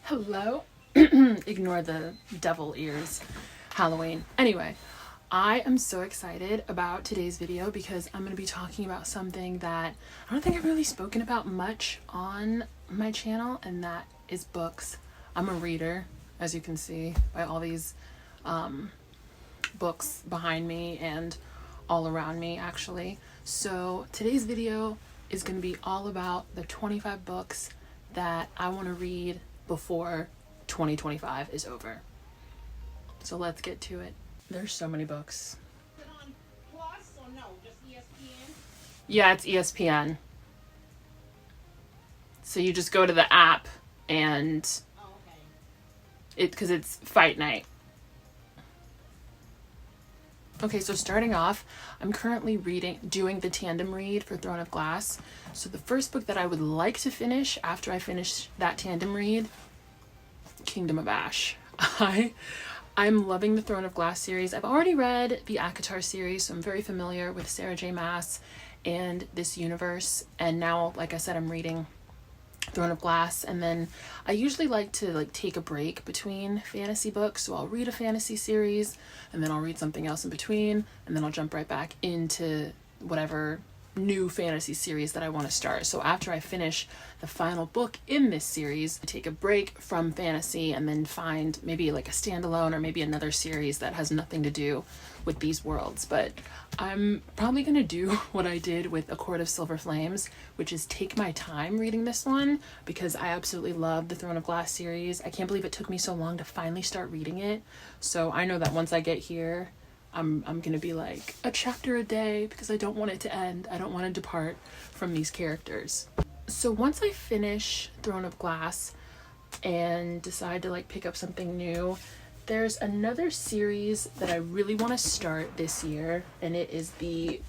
Hello? Ignore the devil ears. Halloween. Anyway, I am so excited about today's video because I'm going to be talking about something that I don't think I've really spoken about much on my channel, and that is books. I'm a reader, as you can see by all these books behind me and all around me, actually. So today's video is going to be all about the 25 books that I want to read before 2025 is over. So let's get to it. There's so many books. Is it on Plus or no? Just ESPN? Yeah, it's ESPN. So you just go to the app and Oh, okay. because it's fight night. Okay, so starting off, I'm currently doing the tandem read for Throne of Glass. So the first book that I would like to finish after I finish that tandem read, Kingdom of Ash. I'm loving the Throne of Glass series. I've already read the ACOTAR series, so I'm very familiar with Sarah J. Maas and this universe. And now, like I said, I'm reading Throne of Glass, and then I usually like to take a break between fantasy books. So I'll read a fantasy series, and then I'll read something else in between, and then I'll jump right back into whatever new fantasy series that I want to start. So after I finish the final book in this series, I take a break from fantasy and then find maybe like a standalone or maybe another series that has nothing to do with these worlds. But I'm probably going to do what I did with A Court of Silver Flames, which is take my time reading this one because I absolutely love the Throne of Glass series. I can't believe it took me so long to finally start reading it. So I know that once I get here, I'm gonna be like a chapter a day because I don't want it to end. I don't want to depart from these characters. So once I finish Throne of Glass and decide to pick up something new, there's another series that I really want to start this year, and it is the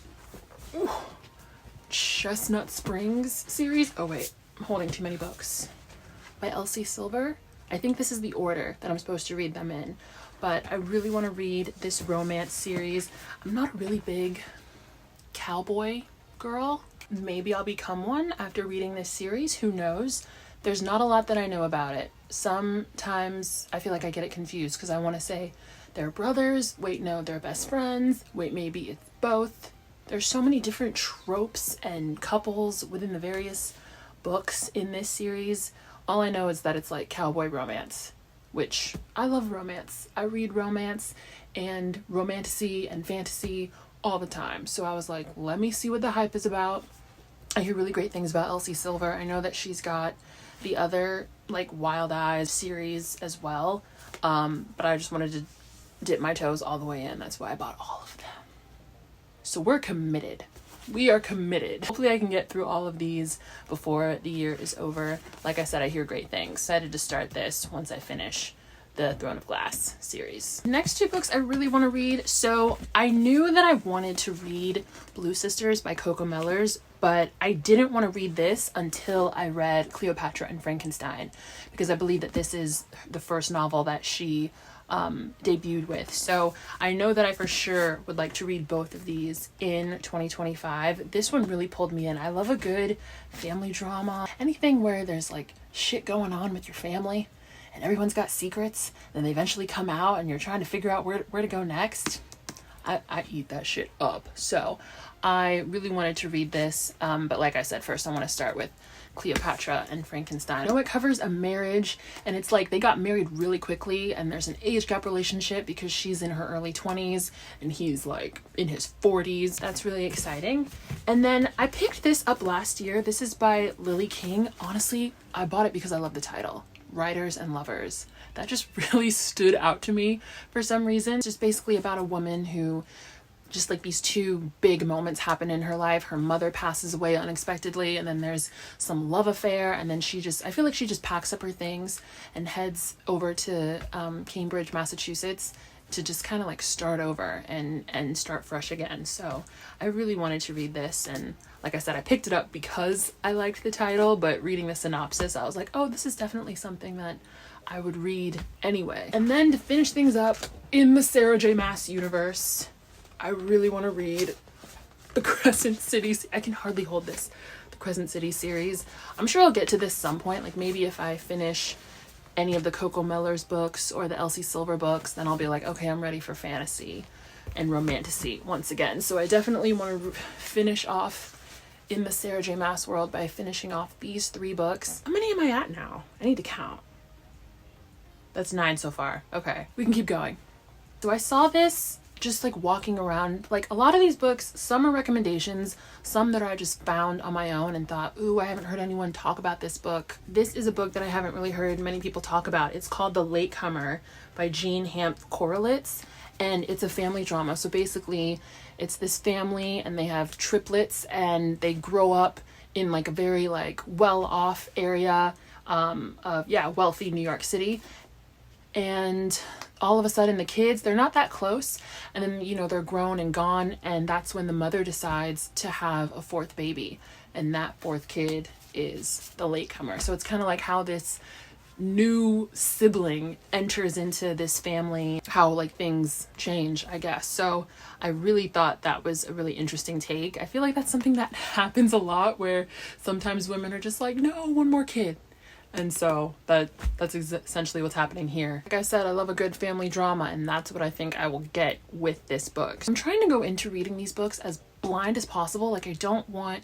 Chestnut Springs series. Oh wait, I'm holding too many books. By Elsie Silver. I think this is the order that I'm supposed to read them in. But I really want to read this romance series. I'm not a really big cowboy girl. Maybe I'll become one after reading this series. Who knows? There's not a lot that I know about it. Sometimes I feel like I get it confused because I want to say they're brothers. Wait, no, they're best friends. Wait, maybe it's both. There's so many different tropes and couples within the various books in this series. All I know is that it's like cowboy romance, which I love romance. I read romance and romantasy and fantasy all the time. So I was like, let me see what the hype is about. I hear really great things about Elsie Silver. I know that she's got the other Wild Eyes series as well. But I just wanted to dip my toes all the way in. That's why I bought all of them. So we're committed. We are committed. Hopefully I can get through all of these before the year is over. Like I said, I hear great things. Excited to start this once I finish the Throne of Glass series. Next two books I really want to read. So I knew that I wanted to read Blue Sisters by Coco Mellors, but I didn't want to read this until I read Cleopatra and Frankenstein, because I believe that this is the first novel that she debuted with. So I know that I for sure would like to read both of these in 2025. This one really pulled me in. I love a good family drama. Anything where there's shit going on with your family and everyone's got secrets, then they eventually come out and you're trying to figure out where to go next. I eat that shit up. So I really wanted to read this, but like I said, first I want to start with Cleopatra and Frankenstein. I know it covers a marriage, and it's they got married really quickly, and there's an age gap relationship because she's in her early 20s and he's in his 40s. That's really exciting. And then I picked this up last year. This is by Lily King. Honestly, I bought it because I love the title, Writers and Lovers. That just really stood out to me for some reason. It's just basically about a woman who just these two big moments happen in her life. Her mother passes away unexpectedly, and then there's some love affair, and then I feel like she just packs up her things and heads over to Cambridge, Massachusetts to just kind of start over and start fresh again. So I really wanted to read this, and like I said, I picked it up because I liked the title, but reading the synopsis, I was like, oh, this is definitely something that I would read anyway. And then to finish things up, in the Sarah J. Maas universe, I really want to read The Crescent City. I can hardly hold this. Crescent City series. I'm sure I'll get to this some point, like maybe if I finish any of the Coco Miller's books or the Elsie Silver books, then I'll be like, okay, I'm ready for fantasy and romantasy once again. So I definitely want to finish off in the Sarah J Maas world by finishing off these 3 books. How many am I at now? I need to count. That's 9 so far. Okay, we can keep going. So I saw this just like walking around. Like a lot of these books, some are recommendations, some that I just found on my own and thought, ooh, I haven't heard anyone talk about this book. This is a book that I haven't really heard many people talk about. It's called The Latecomer by Jean Hamp Korelitz, and it's a family drama. So basically it's this family and they have triplets and they grow up in like a very like well-off area of wealthy New York City. And all of a sudden the kids, they're not that close, and then, you know, they're grown and gone, and that's when the mother decides to have a 4th baby, and that 4th kid is the latecomer. So it's kind of like how this new sibling enters into this family, how like things change, I guess. So I really thought that was a really interesting take. I feel like that's something that happens a lot, where sometimes women are just like, no, one more kid. And so that's essentially what's happening here. Like I said, I love a good family drama, and that's what I think I will get with this book. I'm trying to go into reading these books as blind as possible. Like I don't want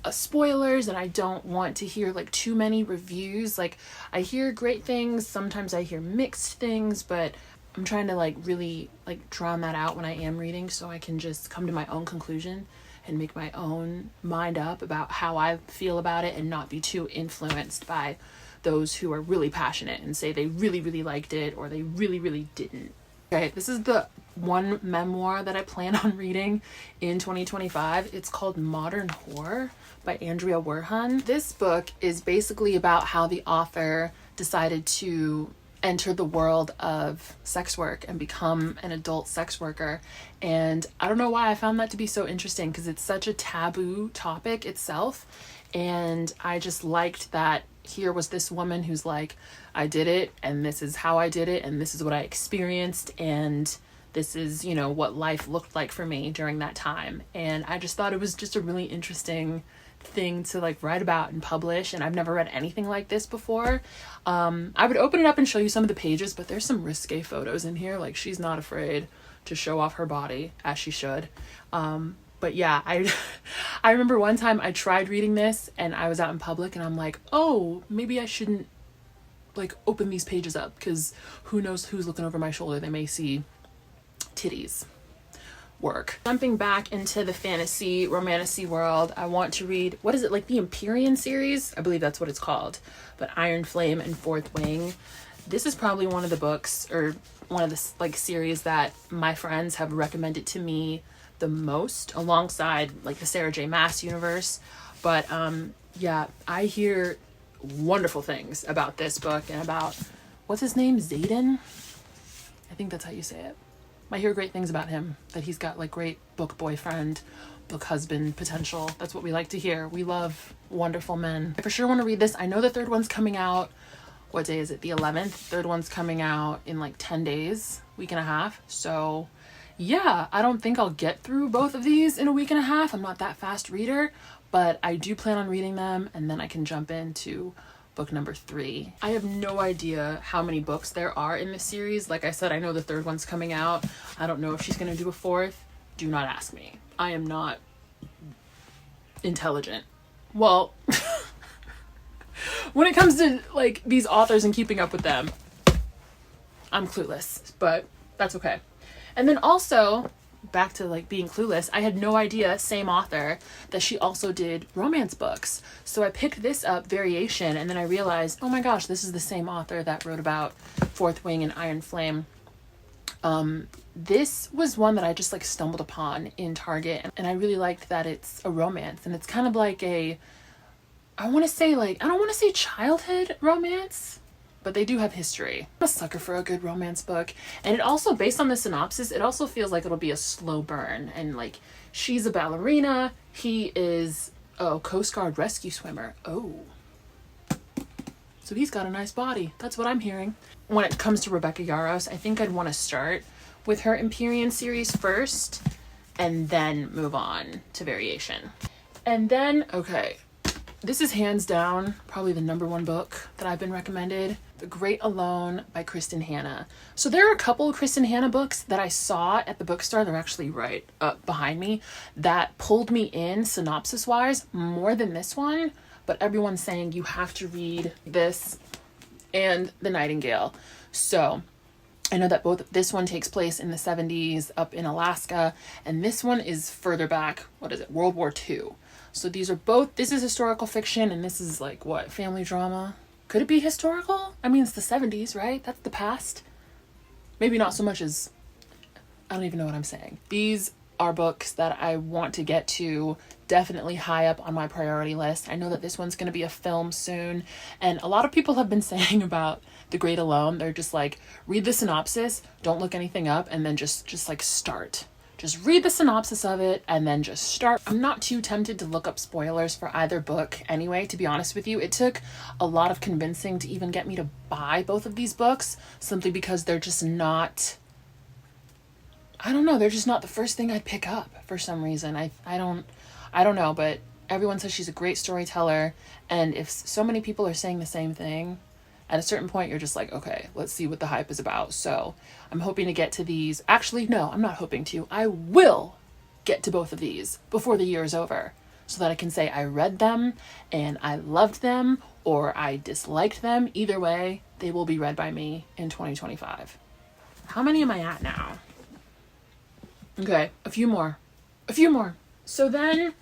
spoilers, and I don't want to hear like too many reviews. Like I hear great things, sometimes I hear mixed things, but I'm trying to like really like drown that out when I am reading, so I can just come to my own conclusion and make my own mind up about how I feel about it, and not be too influenced by those who are really passionate and say they really, really liked it or they really, really didn't. Okay, this is the one memoir that I plan on reading in 2025. It's called Modern Whore by Andrea Werhan. This book is basically about how the author decided to enter the world of sex work and become an adult sex worker. And I don't know why I found that to be so interesting, because it's such a taboo topic itself. And I just liked that here was this woman who's like, I did it, and this is how I did it, and this is what I experienced, and this is, you know, what life looked like for me during that time. And I just thought it was just a really interesting thing to like write about and publish, and I've never read anything like this before. I would open it up and show you some of the pages, but there's some risque photos in here. Like she's not afraid to show off her body, as she should. But yeah, I remember one time I tried reading this and I was out in public and I'm like, oh, maybe I shouldn't like open these pages up, because who knows who's looking over my shoulder. They may see titties. Work. Jumping back into the fantasy romantasy world, I want to read, what is it, like the Empyrean series? I believe that's what it's called. But Iron Flame and Fourth Wing. This is probably one of the books, or one of the like series that my friends have recommended to me the most, alongside like the Sarah J Maas universe. But yeah, I hear wonderful things about this book and about, what's his name, Zayden? I think that's how you say it. I hear great things about him, that he's got like great book boyfriend, book husband potential. That's what we like to hear. We love wonderful men. I for sure want to read this. I know the 3rd one's coming out. What day is it? The 11th. 3rd one's coming out in like 10 days, week and a half. So yeah, I don't think I'll get through both of these in a week and a half. I'm not that fast reader, but I do plan on reading them, and then I can jump into book number 3. I have no idea how many books there are in this series. Like I said, I know the 3rd one's coming out. I don't know if she's going to do a 4th. Do not ask me. I am not intelligent. Well, when it comes to like these authors and keeping up with them, I'm clueless, but that's okay. And then also, back to like being clueless, I had no idea, same author, that she also did romance books. So I picked this up, Variation, and then I realized, oh my gosh, this is the same author that wrote about Fourth Wing and Iron Flame. This was one that I just like stumbled upon in Target, and I really liked that it's a romance, and it's kind of like a, I don't want to say childhood romance, but they do have history. I'm a sucker for a good romance book. And it also, based on the synopsis, it also feels like it'll be a slow burn. And like, she's a ballerina. He is a Coast Guard rescue swimmer. Oh. So he's got a nice body. That's what I'm hearing. When it comes to Rebecca Yarros, I think I'd want to start with her Empyrean series first, and then move on to Variation. And then, okay, This is hands down probably the #1 book that I've been recommended. The Great Alone by Kristen Hanna. So there are a couple of Kristen Hanna books that I saw at the bookstore, they're actually right up behind me, that pulled me in synopsis wise more than this one, but everyone's saying you have to read this and The Nightingale. So I know that both this one takes place in the 70s up in Alaska, and this one is further back, what is it, World War II. So these are both, this is historical fiction and this is like what, family drama? Could it be historical? I mean, it's the 70s, right? That's the past. Maybe not so much as, I don't even know what I'm saying. These are books that I want to get to, definitely high up on my priority list. I know that this one's going to be a film soon, and a lot of people have been saying about The Great Alone, they're just like, read the synopsis, don't look anything up, and then just like start. Just read the synopsis of it and then just start. I'm not too tempted to look up spoilers for either book anyway, to be honest with you. It took a lot of convincing to even get me to buy both of these books, simply because they're just not, I don't know, they're just not the first thing I'd pick up for some reason. I don't know, but everyone says she's a great storyteller, and if so many people are saying the same thing, at a certain point you're just like, okay, let's see what the hype is about. So I'm hoping to get to these. Actually, no, I'm not hoping to. I will get to both of these before the year is over, so that I can say I read them and I loved them or I disliked them. Either way, they will be read by me in 2025. How many am I at now? Okay, a few more. So then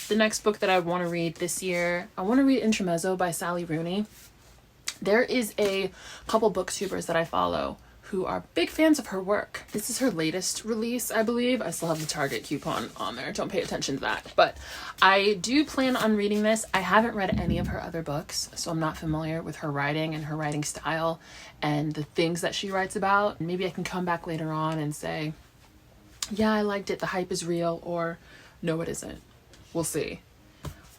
the next book that I want to read this year, I want to read Intermezzo by Sally Rooney. There is a couple booktubers that I follow who are big fans of her work. This is her latest release, I believe. I still have the Target coupon on there. Don't pay attention to that. But I do plan on reading this. I haven't read any of her other books, so I'm not familiar with her writing and her writing style and the things that she writes about. Maybe I can come back later on and say, yeah, I liked it, the hype is real, or no, it isn't. We'll see.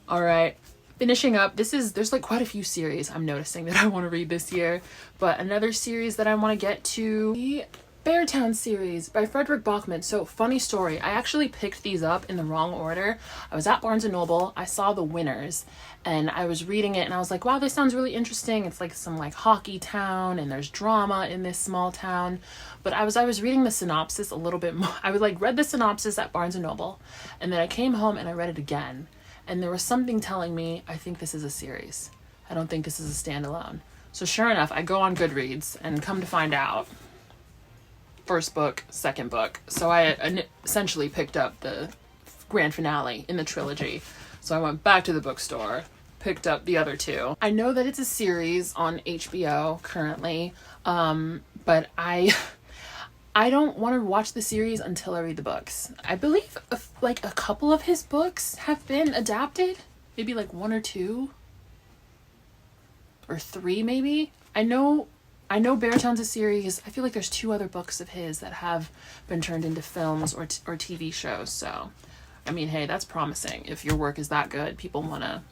All right. Finishing up, there's like quite a few series I'm noticing that I want to read this year, but another series that I want to get to, the Beartown series by Frederick Bachman. So funny story, I actually picked these up in the wrong order. I was at Barnes & Noble, I saw the winners, and I was reading it and I was like, wow, this sounds really interesting. It's like some like hockey town and there's drama in this small town. But I was reading the synopsis a little bit more. I was like, read the synopsis at Barnes & Noble, and then I came home and I read it again. And there was something telling me, I think this is a series. I don't think this is a standalone. So sure enough, I go on Goodreads and come to find out, first book, second book. So I essentially picked up the grand finale in the trilogy. So I went back to the bookstore, picked up the other two. I know that it's a series on HBO currently, but I don't want to watch the series until I read the books. I believe like a couple of his books have been adapted. Maybe like 1 or 2 or 3 maybe. I know Beartown's a series. I feel like there's 2 other books of his that have been turned into films or TV shows. So, I mean, hey, that's promising. If your work is that good, people want to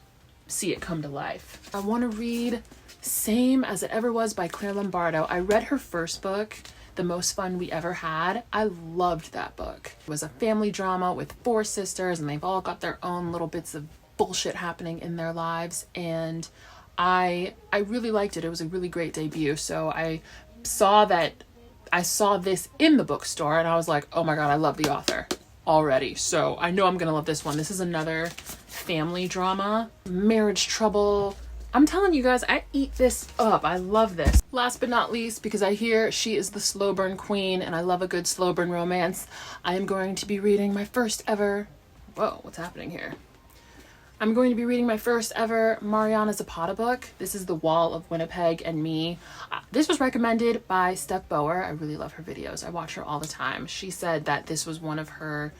see it come to life. I want to read Same as It Ever Was by Claire Lombardo. I read her first book, The Most Fun We Ever Had. I loved that book. It was a family drama with 4 sisters, and they've all got their own little bits of bullshit happening in their lives, and I really liked it. It was a really great debut. So I saw this in the bookstore and I was like, oh my god, I love the author already. So I know I'm gonna love this one. This is another family drama, marriage trouble. I'm telling you guys, I eat this up. I love this. Last but not least, because I hear she is the slow burn queen and I love a good slow burn romance, I am going to be reading my first ever, whoa, what's happening here? I'm going to be reading my first ever Mariana Zapata book. This is The Wall of Winnipeg and Me. This was recommended by Steph Bower. I really love her videos. I watch her all the time. She said that this was one of her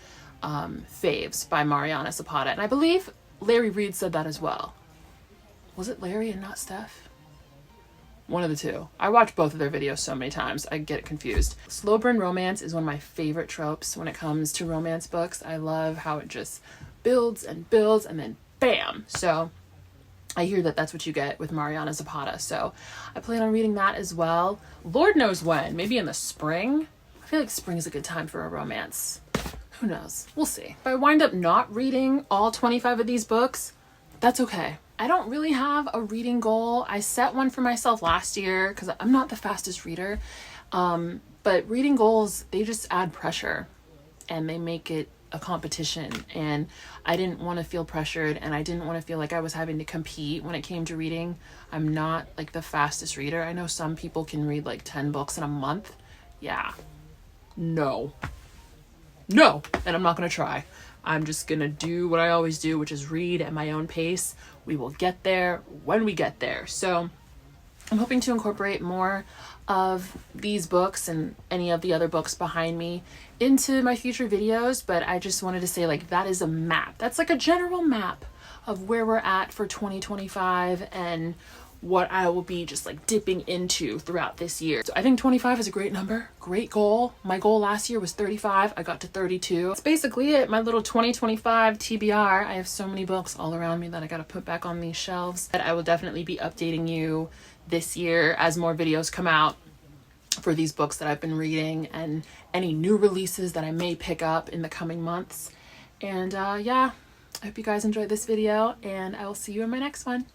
faves by Mariana Zapata. And I believe Larry Reed said that as well. Was it Larry and not Steph? One of the two. I watch both of their videos so many times, I get confused. Slow burn romance is one of my favorite tropes when it comes to romance books. I love how it just builds and builds and then bam. So I hear that that's what you get with Mariana Zapata. So I plan on reading that as well. Lord knows when, maybe in the spring. I feel like spring is a good time for a romance. Who knows? We'll see. If I wind up not reading all 25 of these books, that's okay. I don't really have a reading goal. I set one for myself last year because I'm not the fastest reader. But reading goals, they just add pressure and they make it a competition. And I didn't want to feel pressured, and I didn't want to feel like I was having to compete when it came to reading. I'm not like the fastest reader. I know some people can read like 10 books in a month. Yeah. No. And I'm not going to try. I'm just going to do what I always do, which is read at my own pace. We will get there when we get there. So I'm hoping to incorporate more of these books and any of the other books behind me into my future videos. But I just wanted to say, like, that is a map. That's like a general map of where we're at for 2025 and what I will be just like dipping into throughout this year. So I think 25 is a great number, great goal. My goal last year was 35. I got to 32. That's basically it. My little 2025 TBR. I have so many books all around me that I got to put back on these shelves. But I will definitely be updating you this year as more videos come out for these books that I've been reading and any new releases that I may pick up in the coming months. And yeah, I hope you guys enjoyed this video, and I will see you in my next one.